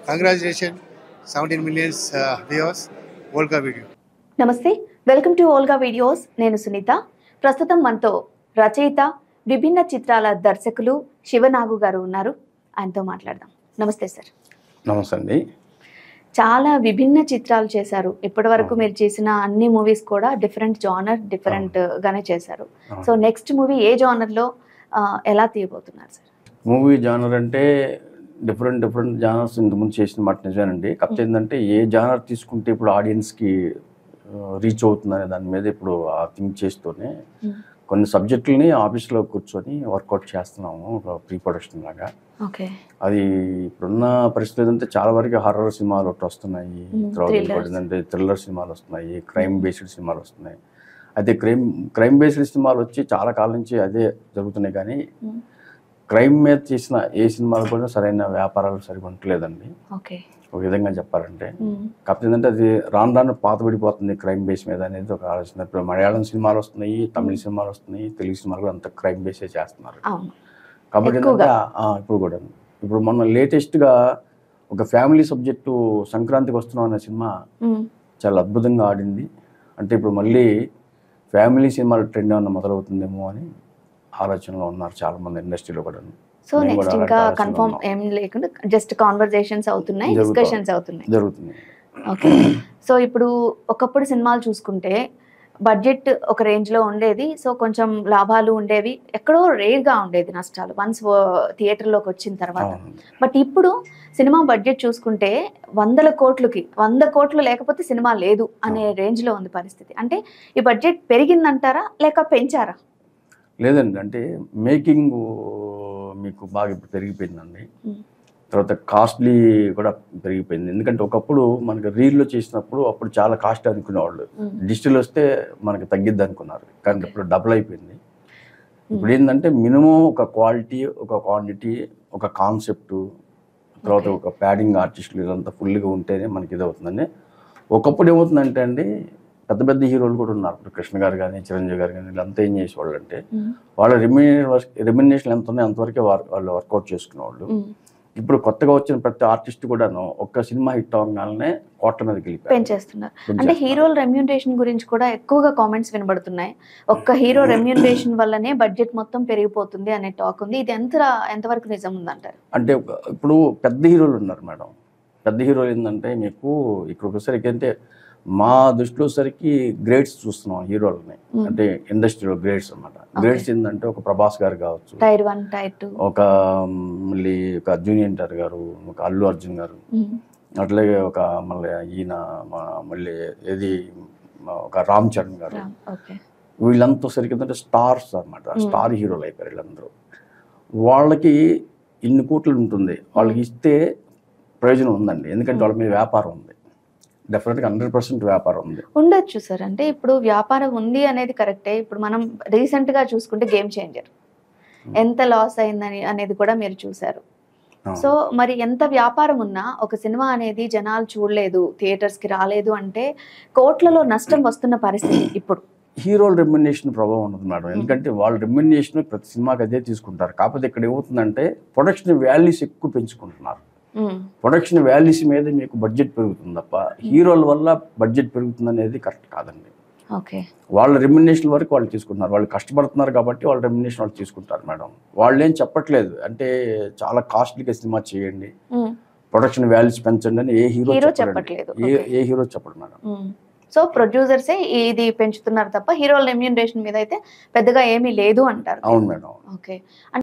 Congratulations, 17 millions viewers, Volga video. నమస్తే, welcome to Olga videos. నేను సునీత. ప్రస్తుతం మనతో రచయిత, విభిన్న చిత్రాల దర్శకులు శివనాగు గారు ఉన్నారు. ఆయనతో మాట్లాడదాం. నమస్తే సార్. నమస్తే అండి. చాలా విభిన్న చిత్రాలు చేశారు. ఇప్పటి వరకు మీరు చేసిన అన్ని మూవీస్ కూడా డిఫరెంట్ జానర్, డిఫరెంట్ గానే చేశారు. సో నెక్స్ట్ మూవీ ఏ జానర్ లో ఎలా తీయబోతున్నారు సార్? మూవీ జానర్ అంటే డిఫరెంట్ జానర్స్ ఇంతకుముందు చేసిన మాట నిజమేనండి. కాకపోతే ఏంటంటే ఏ జానర్ తీసుకుంటే ఇప్పుడు ఆడియన్స్కి రీచ్ అవుతుందనే దాని మీద ఇప్పుడు ఆ థింక్ చేస్తూనే కొన్ని సబ్జెక్టులని ఆఫీస్లో కూర్చొని వర్కౌట్ చేస్తున్నాము, ఒక ప్రీ ప్రొడక్షన్ లాగా. అది ఇప్పుడున్న పరిస్థితి ఏంటంటే చాలా వరకు హర్రర్ సినిమాలు ఒకటి వస్తున్నాయి, తర్వాత ఇంకోటి ఏంటంటే థ్రిల్లర్ సినిమాలు వస్తున్నాయి, క్రైమ్ బేస్డ్ సినిమాలు వస్తున్నాయి. అయితే క్రైమ్ బేస్డ్ సినిమాలు వచ్చి చాలా కాలం నుంచి అదే జరుగుతున్నాయి, కానీ క్రైమ్ మీద చేసిన ఏ సినిమాలు కూడా సరైన వ్యాపారాలు సరిగా ఉండలేదండి ఒక విధంగా చెప్పాలంటే. కాకపోతే ఏంటంటే అది రాను పాతబడిపోతుంది క్రైమ్ బేస్ మీద అనేది ఒక ఆలోచన. ఇప్పుడు మలయాళం సినిమాలు వస్తున్నాయి, తమిళ సినిమాలు వస్తున్నాయి, తెలుగు సినిమాలు కూడా అంత క్రైమ్ బేసే చేస్తున్నారు. కాబట్టి ఏంటంటే ఇప్పుడు కూడా ఇప్పుడు మొన్న లేటెస్ట్గా ఒక ఫ్యామిలీ సబ్జెక్టు సంక్రాంతికి వస్తున్నాం అనే సినిమా చాలా అద్భుతంగా ఆడింది. అంటే ఇప్పుడు మళ్ళీ ఫ్యామిలీ సినిమాలు ట్రెండ్ ఏమన్నా మొదలవుతుందేమో అని ఆలోచనలో ఉన్నారు చాలా మంది ఇండస్ట్రీలో కూడా. సో నెక్స్ట్ ఇంకా కన్ఫర్మ్ ఏం లేకుండా జస్ట్ కాన్వర్జేషన్స్ అవుతున్నాయి, డిస్కషన్స్ జరుగుతున్నాయి. ఓకే. సో ఇప్పుడు ఒకప్పుడు సినిమాలు చూసుకుంటే బడ్జెట్ ఒక రేంజ్ లో ఉండేది, సో కొంచెం లాభాలు ఉండేవి, ఎక్కడో రేర్ గా ఉండేది నష్టాలు వన్స్ థియేటర్లోకి వచ్చిన తర్వాత. బట్ ఇప్పుడు సినిమా బడ్జెట్ చూసుకుంటే 100 కోట్లు లేకపోతే సినిమా లేదు అనే రేంజ్ లో ఉంది పరిస్థితి. అంటే ఈ బడ్జెట్ పెరిగిందంటారా లేక పెంచారా? లేదండి, అంటే మేకింగ్ మీకు బాగా ఇప్పుడు పెరిగిపోయిందండి. తర్వాత కాస్ట్లీ కూడా పెరిగిపోయింది. ఎందుకంటే ఒకప్పుడు మనకి రీల్లో చేసినప్పుడు అప్పుడు చాలా కాస్ట్ అనుకునేవాళ్ళు, డిజిటల్ వస్తే మనకి తగ్గిద్ది అనుకున్నారు, కానీ ఇప్పుడు డబుల్ అయిపోయింది. ఇప్పుడు ఏంటంటే మినిమం ఒక క్వాలిటీ, ఒక క్వాంటిటీ, ఒక కాన్సెప్ట్, తర్వాత ఒక ప్యాడింగ్ ఆర్టిస్టులు ఇదంతా ఫుల్గా ఉంటేనే మనకి ఇది అవుతుందండి. ఒకప్పుడు ఏమవుతుందంటే అండి, పెద్ద హీరోలు కూడా ఉన్నారు, ఇప్పుడు కృష్ణ గారు కానీ చిరంజీవి గారు కానీ వీళ్ళంతా ఏం చేసేవాళ్ళు అంటే వాళ్ళ రెమ్యునరేషన్ ఎంత ఉన్నాయో అంతవరకే వాళ్ళు వర్కౌట్ చేసుకునేవాళ్ళు. ఇప్పుడు కొత్తగా వచ్చిన ప్రతి ఆర్టిస్ట్ కూడాను ఒక్క సినిమా హిట్ అవ్వగానే కోట్ల మీదకి పెంచేస్తున్నారు. అంటే హీరోల రెమ్యూనరేషన్ గురించి కూడా ఎక్కువగా కామెంట్స్ వినబడుతున్నాయి. ఒక్క హీరో రెమ్యూనరేషన్ వల్లనే బడ్జెట్ మొత్తం పెరిగిపోతుంది అనే టాక్ ఉంది. ఇది ఎంతవరకు నిజం ఉందంటారు? అంటే ఇప్పుడు పెద్ద హీరోలు ఉన్నారు మేడం. పెద్ద హీరోలు ఏంటంటే మీకు ఇక్కడ ఒకసారికి అంటే మా దృష్టిలో సరికి గ్రేడ్స్ చూస్తున్నాం హీరోలని, అంటే ఇండస్ట్రీలో గ్రేడ్స్ అన్నమాట. గ్రేడ్స్ ఏంటంటే ఒక ప్రభాస్ గారు కావచ్చు, టైర్ 1 టైర్ 2, ఒక మళ్ళీ ఒక జూనియర్ ఎన్టీఆర్ గారు, ఒక అల్లు అర్జున్ గారు, అట్లాగే ఒక మళ్ళీ ఈయన మళ్ళీ ఏది ఒక రామ్ చరణ్ గారు, వీళ్ళంతా సరికి ఏంటంటే స్టార్స్ అన్నమాట, స్టార్ హీరోలు అయిపోయారు వీళ్ళందరూ. వాళ్ళకి ఇన్ని కోట్లు ఉంటుంది, వాళ్ళకి ఇస్తే ప్రయోజనం ఉందండి, ఎందుకంటే వాళ్ళ మీద వ్యాపారం ఉంది, డెఫినెట్గా 100% వ్యాపారం ఉంది, ఉండొచ్చు సార్. అంటే ఇప్పుడు వ్యాపారం ఉంది అనేది కరెక్టే. ఇప్పుడు మనం రీసెంట్ గా చూసుకుంటే గేమ్ చేంజర్ ఎంత లాస్ అయిందని అనేది కూడా మీరు చూసారు. సో మరి ఎంత వ్యాపారం ఉన్నా ఒక సినిమా అనేది జనాలు చూడలేదు, థియేటర్స్ కి రాలేదు అంటే కోట్లలో నష్టం వస్తున్న పరిస్థితి ఇప్పుడు. హీరోల రెమ్యునరేషన్ ప్రభావం ఉంటుంది మేడం, ఎందుకంటే వాళ్ళ రెమ్యునరేషన్ ప్రతి సినిమాకి అదే తీసుకుంటారు. కాకపోతే ఇక్కడ ఏమవుతుందంటే ప్రొడక్షన్ వాల్యూస్ ఎక్కువ పెంచుకుంటున్నారు. ప్రొడక్షన్ వాల్యూస్ మీద మీకు బడ్జెట్ పెరుగుతుంది తప్ప హీరోల వల్ల బడ్జెట్ పెరుగుతుంది అనేది కరెక్ట్ కాదండి. వాళ్ళ రెమ్యునరేషన్ వరకు వాళ్ళు తీసుకుంటున్నారు, వాళ్ళు కష్టపడుతున్నారు కాబట్టి వాళ్ళ రెమ్యునరేషన్ వాళ్ళు తీసుకుంటారు మేడం. వాళ్ళు ఏం చెప్పట్లేదు అంటే చాలా కాస్ట్లీగా సినిమా చేయండి, ప్రొడక్షన్ వాల్యూస్ పెంచండి అని ఏ హీరో చెప్పట్లేదు, ఏ హీరో చెప్పడు మేడం. సో ప్రొడ్యూసర్సే ఇది పెంచుతున్నారు తప్ప హీరోల రెమ్యునరేషన్ మీద అయితే పెద్దగా ఏమీ లేదు అంటారు. అవును మేడం. ఓకే.